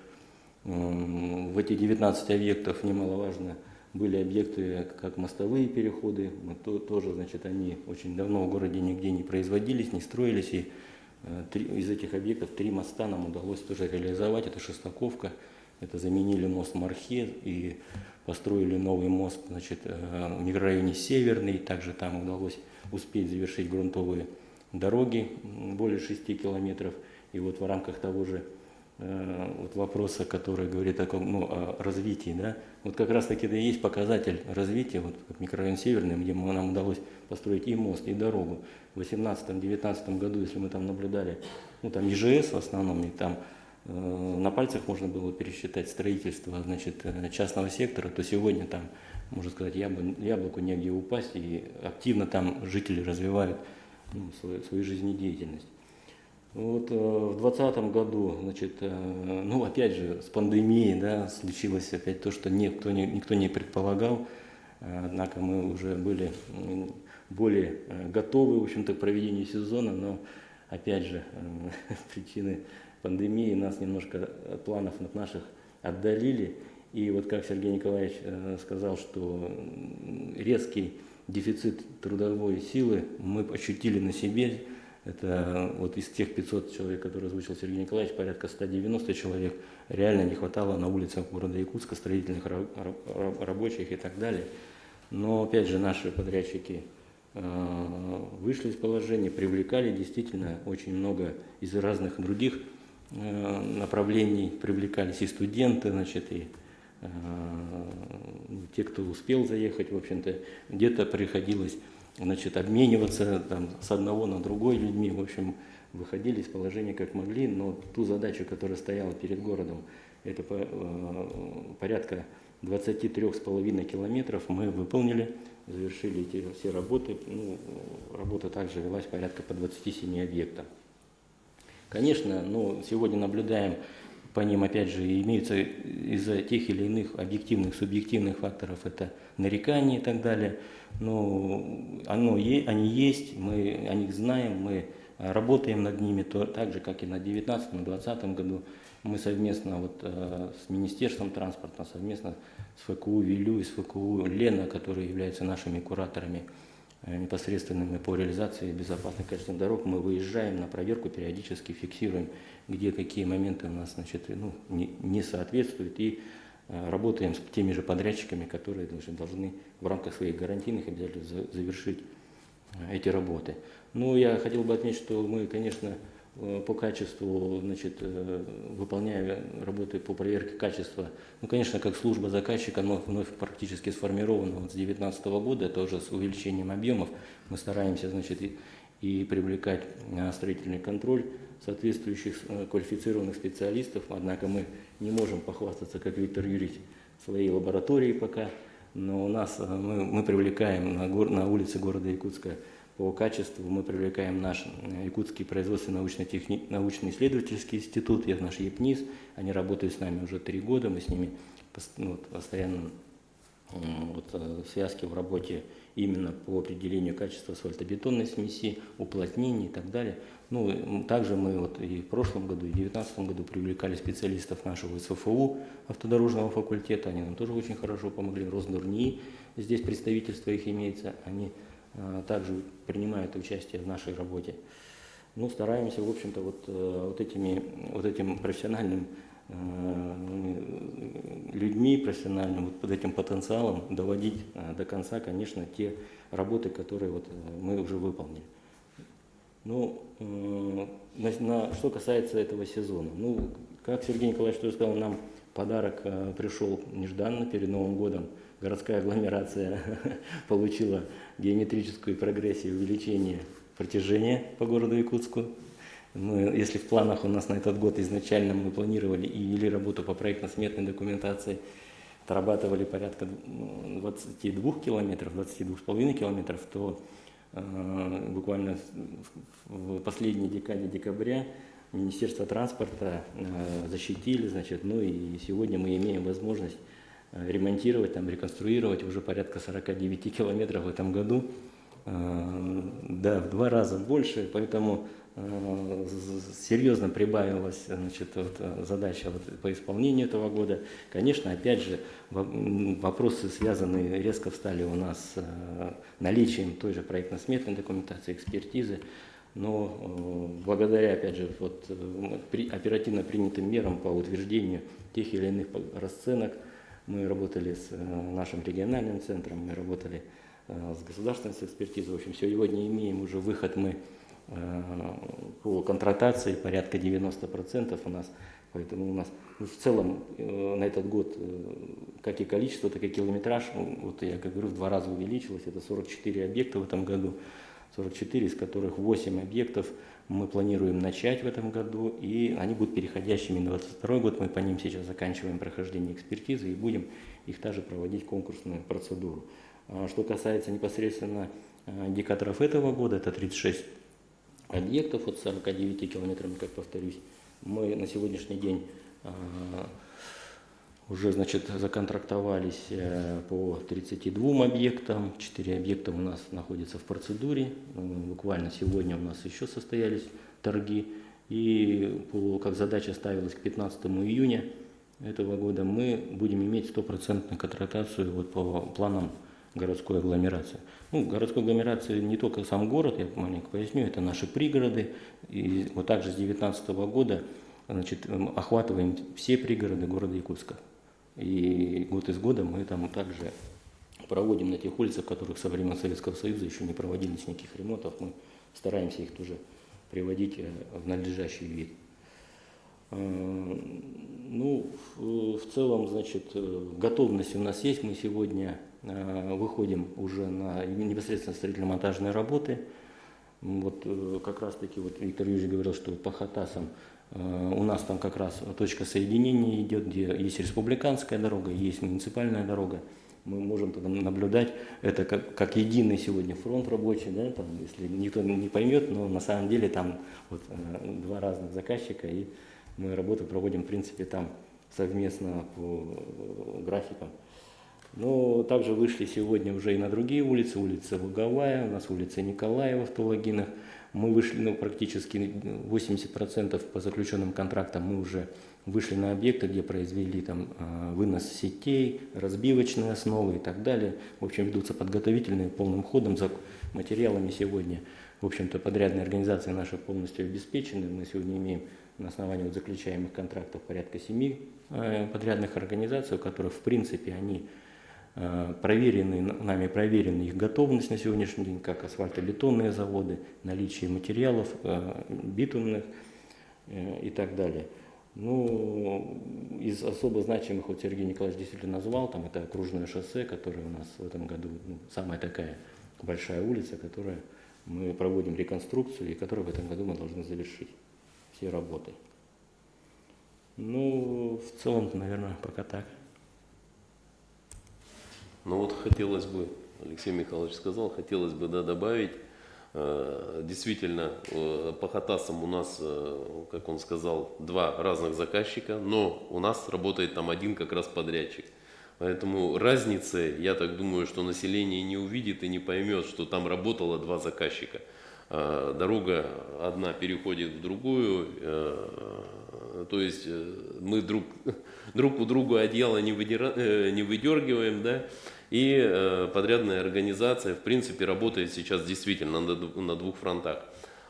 Speaker 5: в эти 19 объектов немаловажно были объекты, как мостовые переходы. Тоже, значит, они очень давно в городе нигде не производились, не строились. И из этих объектов 3 моста нам удалось тоже реализовать. Это Шестаковка, это заменили мост Мархе и построили новый мост, значит, в микрорайоне Северный. Также там удалось успеть завершить грунтовые дороги более 6 километров. И вот в рамках того же вопроса, который говорит о развитии, да, вот как раз таки это и есть показатель развития, вот как микрорайон Северный, где нам удалось построить и мост, и дорогу. В 2018-2019 году, если мы там наблюдали, там ЕЖС в основном, и там на пальцах можно было пересчитать строительство, значит, частного сектора, то сегодня там, можно сказать, яблоку негде упасть, и активно там жители развивают свою жизнедеятельность. Вот в 2020 году, значит, опять же, с пандемией, да, случилось опять то, что никто не предполагал, однако мы уже были более готовы, в общем-то, к проведению сезона, но, опять же, причины пандемии нас немножко от планов наших отдалили. И вот как Сергей Николаевич сказал, что резкий дефицит трудовой силы мы ощутили на себе. Это вот из тех 500 человек, которые озвучил Сергей Николаевич, порядка 190 человек реально не хватало на улицах города Якутска, строительных рабочих и так далее. Но опять же наши подрядчики вышли из положения, привлекали действительно очень много из разных других направлений, привлекались и студенты, значит, и те, кто успел заехать, в общем-то, где-то приходилось, значит, обмениваться там, с одного на другой людьми, в общем, выходили из положения как могли, но ту задачу, которая стояла перед городом, это порядка 23,5 километров мы выполнили, завершили эти все работы. Ну, работа также велась порядка по 27 объектам. Конечно, ну, сегодня наблюдаем по ним, опять же, имеются из-за тех или иных объективных, субъективных факторов, это нарекания и так далее. Но они есть, мы о них знаем, мы работаем над ними, так же, как и на 2019-2020 году. Мы совместно вот, с Министерством транспорта, совместно с ФКУ ВИЛЮ и с ФКУ Лена, которые являются нашими кураторами непосредственными по реализации безопасных качественных дорог, мы выезжаем на проверку, периодически фиксируем, где какие моменты у нас, значит, ну, не соответствуют, и работаем с теми же подрядчиками, которые должны в рамках своих гарантийных обязательств завершить эти работы. Ну, я хотел бы отметить, что мы, конечно, по качеству, значит, выполняя работы по проверке качества, ну, конечно, как служба заказчика, но вновь практически сформирована вот с 2019 года, тоже с увеличением объемов. Мы стараемся, значит, и привлекать строительный контроль соответствующих квалифицированных специалистов, однако мы не можем похвастаться, как Виктор Юрьевич, своей лабораторией пока, но у нас мы привлекаем на улице города Якутска по качеству, мы привлекаем наш Якутский производственный научно-исследовательский институт, это наш ЕПНИС, они работают с нами уже 3 года, мы с ними постоянно в связке в работе именно по определению качества асфальтобетонной смеси, уплотнений и так далее. Ну, также мы вот и в прошлом году, и в 2019 году привлекали специалистов нашего СФУ автодорожного факультета, они нам тоже очень хорошо помогли, Роснорнии, здесь представительство их имеется, они также принимают участие в нашей работе. Ну, стараемся, в общем-то, вот этим профессиональным людьми, профессиональным, вот под этим потенциалом доводить до конца, конечно, те работы, которые вот мы уже выполнили. Ну, что касается этого сезона, ну, как Сергей Николаевич тоже сказал, нам подарок пришел нежданно перед Новым годом. Городская агломерация получила геометрическую прогрессию увеличения протяжения по городу Якутску. Если в планах у нас на этот год изначально мы планировали и вели работу по проектно-сметной документации, отрабатывали порядка 22 километров, 22,5 километров, то буквально в последней декаде декабря Министерство транспорта защитили, значит, ну и сегодня мы имеем возможность ремонтировать, реконструировать уже порядка 49 километров в этом году, да, в 2 раза больше, поэтому серьезно прибавилась, значит, задача по исполнению этого года. Конечно, опять же, вопросы связанные резко встали у нас с наличием той же проектно-сметной документации, экспертизы, но благодаря, опять же, оперативно принятым мерам по утверждению тех или иных расценок, мы работали с нашим региональным центром, мы работали с государственной экспертизой. В общем, сегодня имеем уже выход мы по контрактации порядка 90% у нас. Поэтому у нас в целом на этот год как и количество, так и километраж, вот я как говорю, в 2 раза увеличилось. Это 44 объекта в этом году, 44, из которых 8 объектов мы планируем начать в этом году, и они будут переходящими на 2022 год. Мы по ним сейчас заканчиваем прохождение экспертизы и будем их также проводить конкурсную процедуру. Что касается непосредственно индикаторов этого года, это 36 объектов от 49 километров, как повторюсь. Мы на сегодняшний день уже, значит, законтрактовались по 32 объектам, 4 объекта у нас находятся в процедуре, буквально сегодня у нас еще состоялись торги, и как задача ставилась к 15 июня этого года, мы будем иметь 100% контрактацию вот по планам городской агломерации. Ну, городской агломерации не только сам город, я маленько поясню, это наши пригороды, и вот также с 2019 года, значит, охватываем все пригороды города Якутска. И год из года мы там также проводим на тех улицах, в которых со времен Советского Союза еще не проводились никаких ремонтов, мы стараемся их тоже приводить в надлежащий вид. Ну, в целом, значит, готовность у нас есть. Мы сегодня выходим уже на непосредственно строительно-монтажные работы. Вот как раз таки вот Виктор Юрьевич говорил, что по Хатасам У нас там как раз точка соединения идет, где есть республиканская дорога, есть муниципальная дорога. Мы можем там наблюдать это как единый сегодня фронт рабочий, да, там, если никто не поймет, но на самом деле там вот, два разных заказчика, и мы работу проводим, в принципе, там совместно по графикам. Но также вышли сегодня уже и на другие улицы, улица Луговая, у нас улица Николаева в Тулагинах. Мы вышли, практически 80% по заключенным контрактам мы уже вышли на объекты, где произвели там вынос сетей, разбивочные основы и так далее. В общем, ведутся подготовительные полным ходом за материалами сегодня. В общем-то, подрядные организации наши полностью обеспечены. Мы сегодня имеем на основании вот заключаемых контрактов порядка 7 подрядных организаций, у которых, в принципе, они нами проверена их готовность на сегодняшний день, как асфальтобетонные заводы, наличие материалов битумных и так далее. Ну, из особо значимых, вот Сергей Николаевич действительно назвал, там это окружное шоссе, которое у нас в этом году самая такая большая улица, которая мы проводим реконструкцию и которую в этом году мы должны завершить все работы. Ну, в целом, наверное, пока так.
Speaker 4: Ну вот хотелось бы, Алексей Михайлович сказал, хотелось бы добавить, действительно, по Хатасам у нас, как он сказал, два разных заказчика, но у нас работает там один как раз подрядчик. Поэтому разницы, я так думаю, что население не увидит и не поймет, что там работало два заказчика. Дорога одна переходит в другую, то есть мы друг у друга одеяло не выдергиваем, да, и подрядная организация, в принципе, работает сейчас действительно на двух фронтах.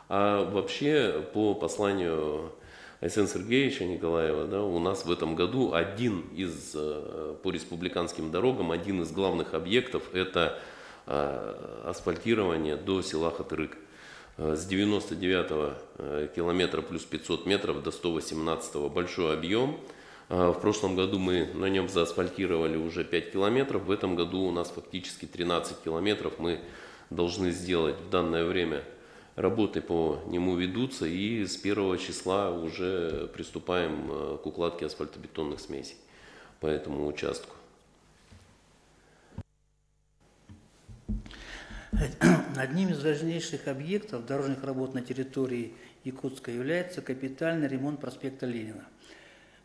Speaker 4: А вообще, по посланию Айсена Сергеевича Николаева, да, у нас в этом году по республиканским дорогам, один из главных объектов – это асфальтирование до села Хатырык. С 99 километра плюс 500 метров до 118 большой объем. В прошлом году мы на нем заасфальтировали уже 5 километров. В этом году у нас фактически 13 километров мы должны сделать. В данное время работы по нему ведутся, и с 1 числа уже приступаем к укладке асфальтобетонных смесей по этому участку.
Speaker 1: Одним из важнейших объектов дорожных работ на территории Якутска является капитальный ремонт проспекта Ленина,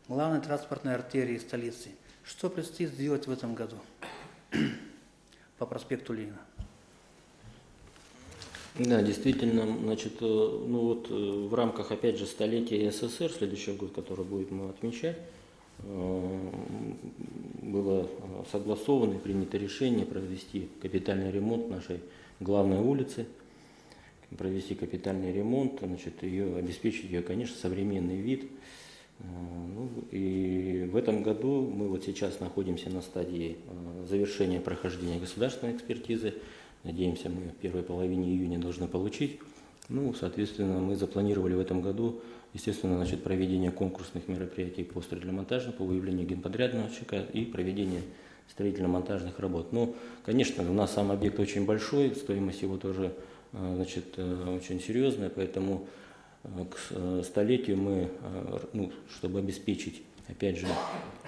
Speaker 1: главной транспортной артерии столицы. Что предстоит сделать в этом году по проспекту Ленина?
Speaker 5: Да, действительно, значит, в рамках, опять же, столетия СССР, следующий год, который мы отмечать, было согласовано и принято решение провести капитальный ремонт нашей главной улицы, провести капитальный ремонт, значит, обеспечить ее, конечно, современный вид. И в этом году мы вот сейчас находимся на стадии завершения прохождения государственной экспертизы. Надеемся, мы в первой половине июня должны получить. Соответственно, мы запланировали в этом году, естественно, значит, проведение конкурсных мероприятий по строительно-монтажным, по выявлению генподрядчика и проведение строительно-монтажных работ. Конечно, у нас сам объект очень большой, стоимость его тоже, значит, очень серьезная, поэтому к столетию мы, чтобы обеспечить, опять же,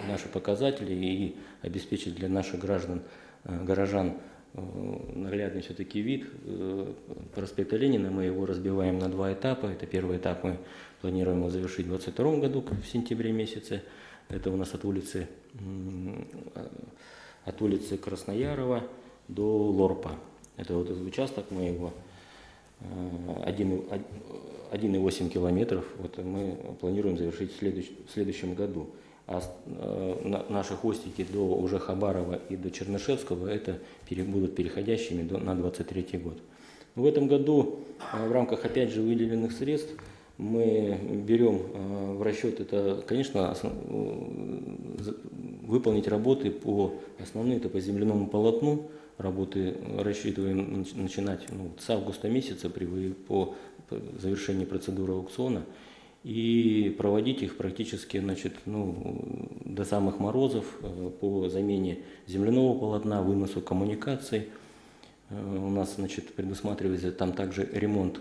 Speaker 5: наши показатели и обеспечить для наших горожан наглядный все-таки вид проспекта Ленина, мы его разбиваем на два этапа. Это первый этап мы планируем его завершить в 2022 году, в сентябре месяце. Это у нас от улицы Красноярова до Лорпа. Это вот этот участок, мы его 1,8 километров мы планируем завершить в следующем году. А наши хвостики до уже Хабарова и до Чернышевского это будут переходящими на 2023 год. В этом году в рамках, опять же, выделенных средств мы берем в расчет это, конечно, выполнить работы основные это по земляному полотну. Работы рассчитываем начинать с августа месяца по завершении процедуры аукциона и проводить их практически, значит, до самых морозов по замене земляного полотна, выносу коммуникаций. У нас, значит, предусматривается там также ремонт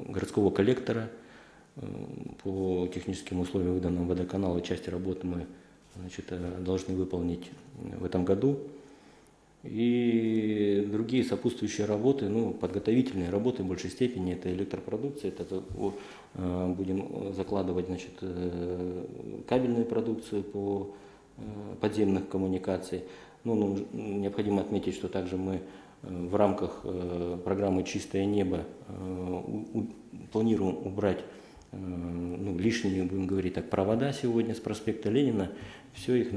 Speaker 5: городского коллектора по техническим условиям выданного водоканала части работы мы должны выполнить в этом году. И другие сопутствующие работы, подготовительные работы в большей степени, это электропродукция, это будем закладывать кабельную продукцию по подземных коммуникаций. Необходимо отметить, что также мы в рамках программы «Чистое небо» планируем убрать лишние, будем говорить так, провода сегодня с проспекта Ленина, все их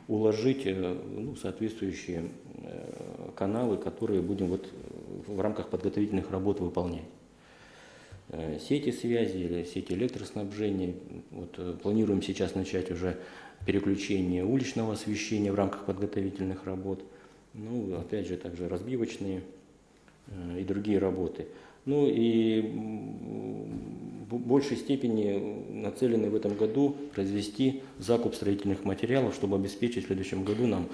Speaker 5: уложить в соответствующие каналы, которые будем в рамках подготовительных работ выполнять. Сети связи или сети электроснабжения. Планируем сейчас начать уже переключение уличного освещения в рамках подготовительных работ. Опять же, также разбивочные и другие работы. И в большей степени нацелены в этом году произвести закуп строительных материалов, чтобы обеспечить в следующем году нам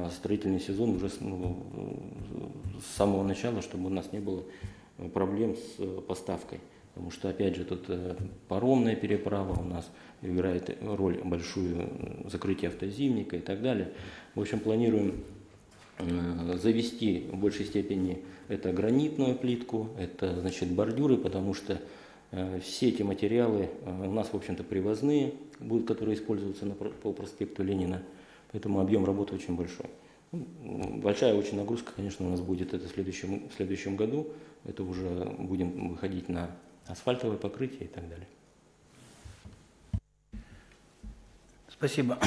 Speaker 5: строительный сезон уже с самого начала, чтобы у нас не было проблем с поставкой. Потому что, опять же, тут паромная переправа у нас играет роль большую, закрытие автозимника и так далее. В общем, планируем завести в большей степени это гранитную плитку, это бордюры, потому что все эти материалы у нас, в общем-то, привозные будут, которые используются по проспекту Ленина, поэтому объем работы очень большой. Большая очень нагрузка, конечно, у нас будет это в следующем году, это уже будем выходить на асфальтовое покрытие и так далее.
Speaker 1: Спасибо.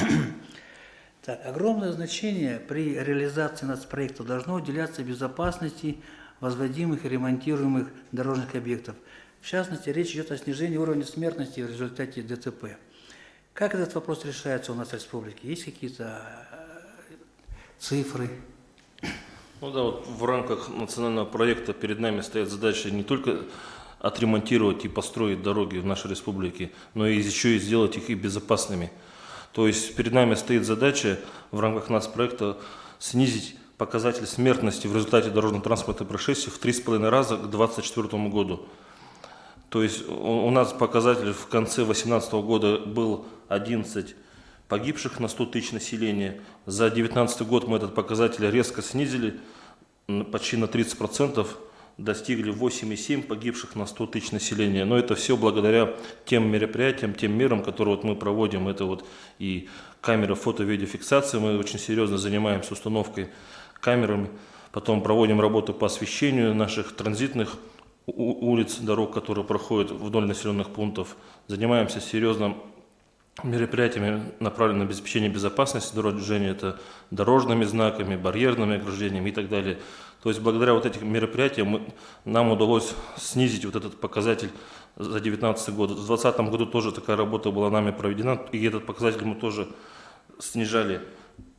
Speaker 1: Так, огромное значение при реализации нацпроекта должно уделяться безопасности возводимых и ремонтируемых дорожных объектов. В частности, речь идет о снижении уровня смертности в результате ДТП. Как этот вопрос решается у нас в республике? Есть какие-то цифры?
Speaker 2: В рамках национального проекта перед нами стоят задачи не только отремонтировать и построить дороги в нашей республике, но и еще и сделать их и безопасными. То есть перед нами стоит задача в рамках нацпроекта снизить показатель смертности в результате дорожно-транспортных происшествий в 3,5 раза к 2024 году. То есть у нас показатель в конце 2018 года был 11 погибших на 100 тысяч населения. За 2019 год мы этот показатель резко снизили, почти на 30%. Достигли 8,7 погибших на 100 тысяч населения. Но это все благодаря тем мероприятиям, тем мерам, которые мы проводим. Это и камеры фото-видеофиксации. Мы очень серьезно занимаемся установкой камерами. Потом проводим работу по освещению наших транзитных улиц, дорог, которые проходят вдоль населенных пунктов. Занимаемся серьезным мероприятиями, направленными на обеспечение безопасности дорожного движения. Это дорожными знаками, барьерными ограждениями и так далее. То есть благодаря этим мероприятиям нам удалось снизить этот показатель за 2019 год. В 2020 году тоже такая работа была нами проведена, и этот показатель мы тоже снижали.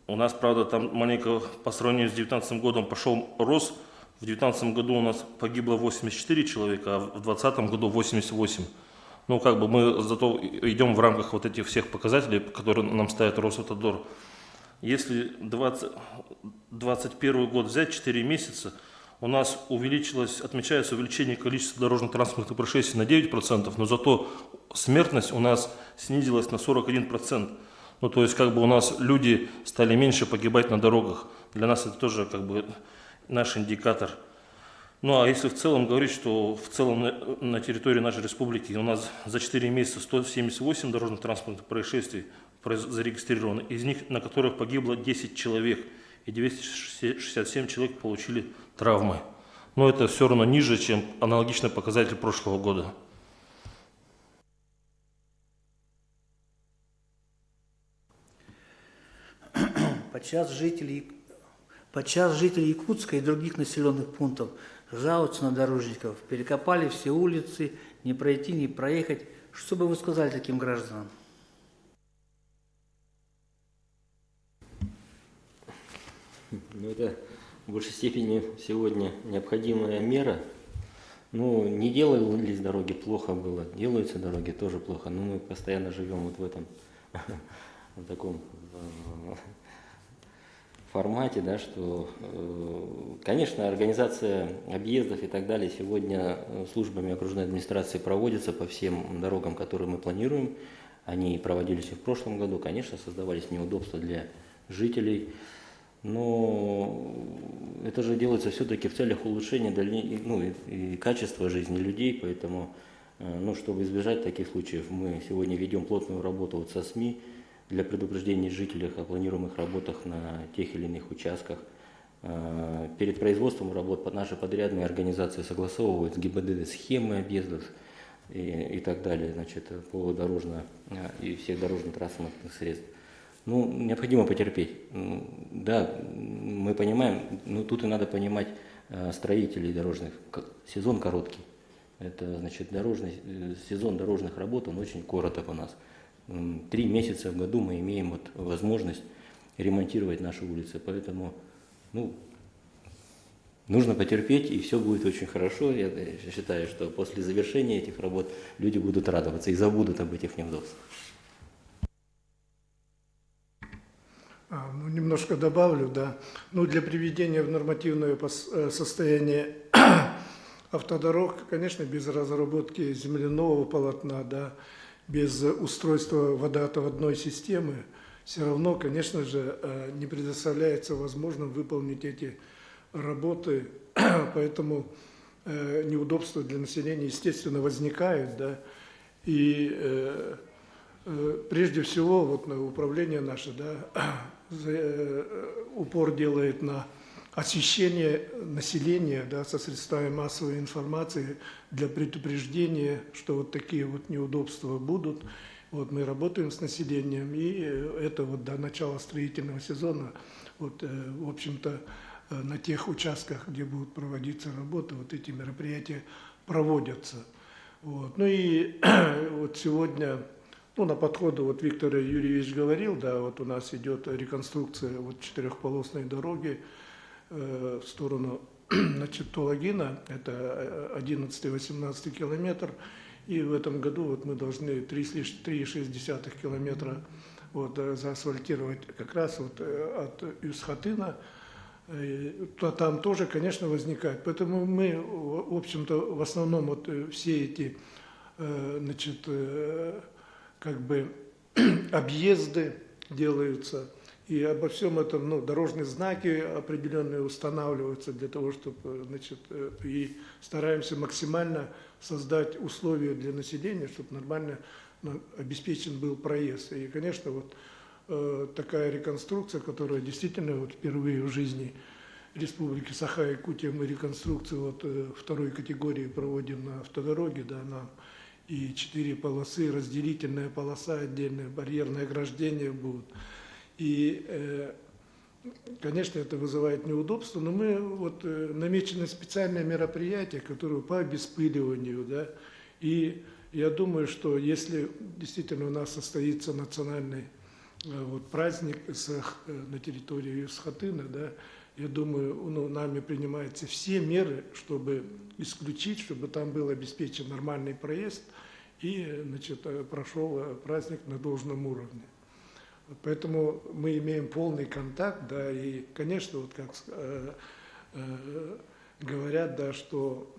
Speaker 2: У нас, правда, там маленько по сравнению с 2019 годом пошел рост. В 2019 году у нас погибло 84 человека, а в 2020 году 88. Мы зато идем в рамках этих всех показателей, которые нам ставит Росавтодор. Если 2021 год взять, 4 месяца, у нас отмечается увеличение количества дорожно-транспортных происшествий на 9%, но зато смертность у нас снизилась на 41%. То есть у нас люди стали меньше погибать на дорогах. Для нас это тоже наш индикатор. А если в целом говорить, что в целом на территории нашей республики у нас за 4 месяца 178 дорожно-транспортных происшествий зарегистрировано, из них на которых погибло 10 человек, и 267 человек получили травмы. Но это все равно ниже, чем аналогичный показатель прошлого года.
Speaker 1: Подчас жители Якутска и других населенных пунктов жалуются на дорожников. Перекопали все улицы, не пройти, не проехать. Что бы вы сказали таким гражданам?
Speaker 5: Это в большей степени сегодня необходимая мера. Не делались дороги, плохо было. Делаются дороги, тоже плохо. Но мы постоянно живем в этом таком формате, да, что, конечно, организация объездов и так далее сегодня службами окружной администрации проводится по всем дорогам, которые мы планируем. Они проводились и в прошлом году, конечно, создавались неудобства для жителей, но это же делается все-таки в целях улучшения и качества жизни людей, поэтому, чтобы избежать таких случаев, мы сегодня ведем плотную работу со СМИ для предупреждения жителей о планируемых работах на тех или иных участках. Перед производством работ наши подрядные организации согласовывают с ГИБДД схемы объездов и так далее, по и всех дорожно-транспортных средств. Необходимо потерпеть. Да, мы понимаем, но тут и надо понимать строителей дорожных. Сезон короткий. Это сезон дорожных работ, он очень короток у нас. 3 месяца в году мы имеем возможность ремонтировать наши улицы, поэтому нужно потерпеть, и все будет очень хорошо. Я считаю, что после завершения этих работ люди будут радоваться и забудут об этих неудобствах.
Speaker 3: Немножко добавлю, да. Для приведения в нормативное состояние автодорог, конечно, без разработки земляного полотна, да, без устройства водоотводной системы, все равно, конечно же, не предоставляется возможным выполнить эти работы, поэтому неудобства для населения, естественно, возникают, да, и прежде всего управление наше, да, упор делает на освещение населения, да, со средствами массовой информации для предупреждения, что такие неудобства будут. Мы работаем с населением, и это до начала строительного сезона, в общем-то, на тех участках, где будут проводиться работы, эти мероприятия проводятся. И сегодня, на подходу, Виктор Юрьевич говорил, да, у нас идет реконструкция четырехполосной дороги в сторону Тулагина, это 11-18 километр, и в этом году мы должны 3,6 километра заасфальтировать как раз от Юсхатына. Там тоже, конечно, возникает. Поэтому мы, в общем-то, в основном все эти, объезды делаются, и обо всем этом, дорожные знаки определенные устанавливаются для того, чтобы, и стараемся максимально создать условия для населения, чтобы нормально обеспечен был проезд. И, конечно, такая реконструкция, которая действительно впервые в жизни Республики Саха-Якутия мы реконструкцию второй категории проводим на автодороге, да, нам и 4 полосы, разделительная полоса отдельная, барьерное ограждение будут. И, конечно, это вызывает неудобства, но мы намечены специальные мероприятия, которые по обеспыливанию, да, и я думаю, что если действительно у нас состоится национальный праздник на территории Юсхатына, да, я думаю, нами принимаются все меры, чтобы исключить, чтобы там был обеспечен нормальный проезд и, прошел праздник на должном уровне. Поэтому мы имеем полный контакт, да, и, конечно, как говорят, да, что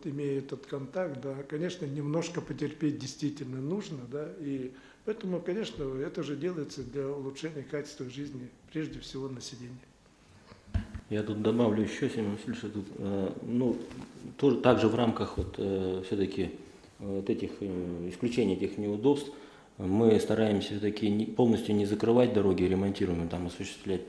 Speaker 3: имея этот контакт, да, конечно, немножко потерпеть действительно нужно, да, и поэтому, конечно, это же делается для улучшения качества жизни, прежде всего, населения.
Speaker 5: Я тут добавлю еще, Семен Васильевич, тоже также в рамках все-таки исключения этих неудобств мы стараемся все-таки полностью не закрывать дороги, ремонтируем, осуществлять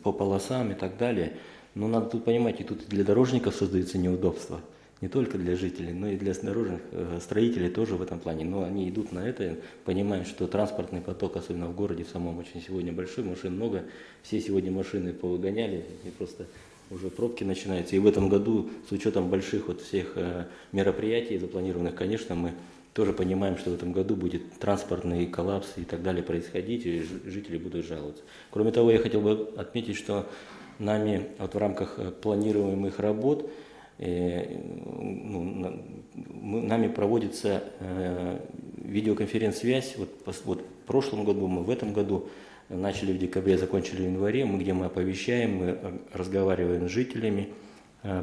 Speaker 5: по полосам и так далее. Но надо тут понимать, и тут для дорожников создаются неудобства, не только для жителей, но и для дорожных строителей тоже в этом плане. Но они идут на это, понимая, что транспортный поток, особенно в городе в самом, очень сегодня большой, машин много, все сегодня машины повыгоняли, и просто уже пробки начинаются. И в этом году, с учетом больших всех мероприятий запланированных, конечно, мы тоже понимаем, что в этом году будет транспортный коллапс и так далее происходить, и жители будут жаловаться. Кроме того, я хотел бы отметить, что нами в рамках планируемых работ нами проводится видеоконференц-связь. В прошлом году, в этом году начали в декабре, закончили в январе, где мы оповещаем, мы разговариваем с жителями,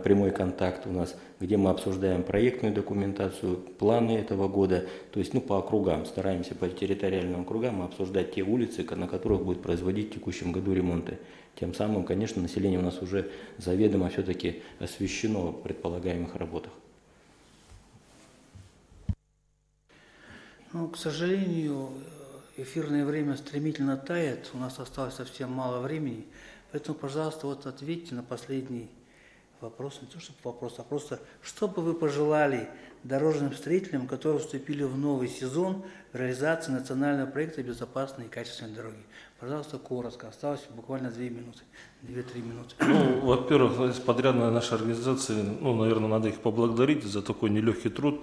Speaker 5: прямой контакт у нас, где мы обсуждаем проектную документацию, планы этого года, то есть по округам, стараемся по территориальным округам обсуждать те улицы, на которых будет производить в текущем году ремонты. Тем самым, конечно, население у нас уже заведомо все-таки освещено в предполагаемых работах.
Speaker 1: Ну, к сожалению, эфирное время стремительно тает, у нас осталось совсем мало времени, поэтому, пожалуйста, вот ответьте на последний вопрос, не то чтобы вопрос, а просто, что бы вы пожелали дорожным строителям, которые вступили в новый сезон в реализации национального проекта «Безопасные и качественные дороги»? Пожалуйста, коротко, осталось буквально 2 минуты, 2-3 минуты.
Speaker 2: Ну, во-первых, подрядная наша организация, наверное, надо их поблагодарить за такой нелегкий труд.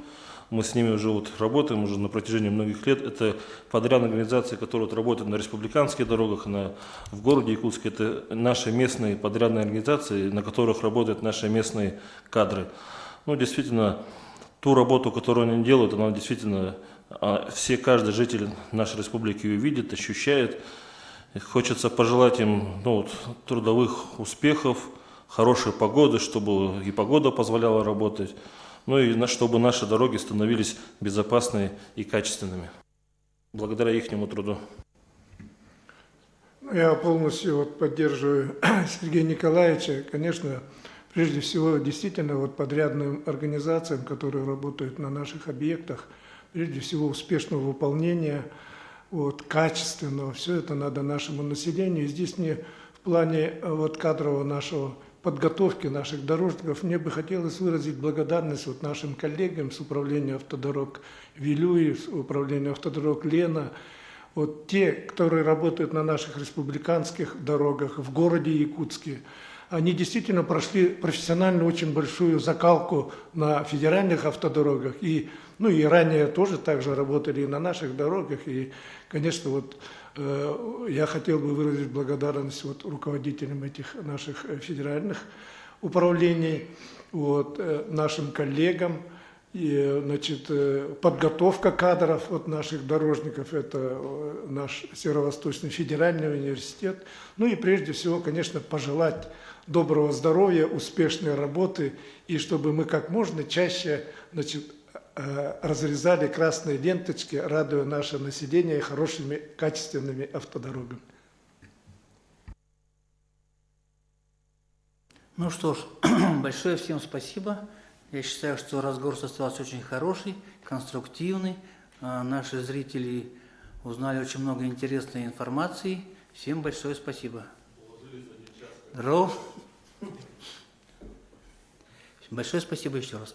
Speaker 2: Мы с ними уже работаем уже на протяжении многих лет. Это подрядные организации, которые работают на республиканских дорогах, в городе Якутске. Это наши местные подрядные организации, на которых работают наши местные кадры. Действительно, ту работу, которую они делают, она действительно, каждый житель нашей республики ее видит, ощущает. И хочется пожелать им трудовых успехов, хорошей погоды, чтобы и погода позволяла работать. И чтобы наши дороги становились безопасными и качественными, благодаря ихнему труду.
Speaker 3: Я полностью поддерживаю Сергея Николаевича. Конечно, прежде всего, действительно, подрядным организациям, которые работают на наших объектах, прежде всего, успешного выполнения, качественного, все это надо нашему населению. И здесь мне в плане кадрового нашего подготовки наших дорожников, мне бы хотелось выразить благодарность нашим коллегам с управления автодорог Вилюи, с управления автодорог Лена, те, которые работают на наших республиканских дорогах в городе Якутске. Они действительно прошли профессионально очень большую закалку на федеральных автодорогах. И ранее тоже также работали и на наших дорогах. И, конечно, я хотел бы выразить благодарность руководителям этих наших федеральных управлений, нашим коллегам. И, подготовка кадров наших дорожников – это наш Северо-Восточный федеральный университет. И прежде всего, конечно, пожелать доброго здоровья, успешной работы, и чтобы мы как можно чаще разрезали красные ленточки, радуя наше население хорошими, качественными автодорогами.
Speaker 1: Ну что ж, большое всем спасибо. Я считаю, что разговор состоялся очень хороший, конструктивный. Наши зрители узнали очень много интересной информации. Всем большое спасибо. Здорово. Большое спасибо еще раз.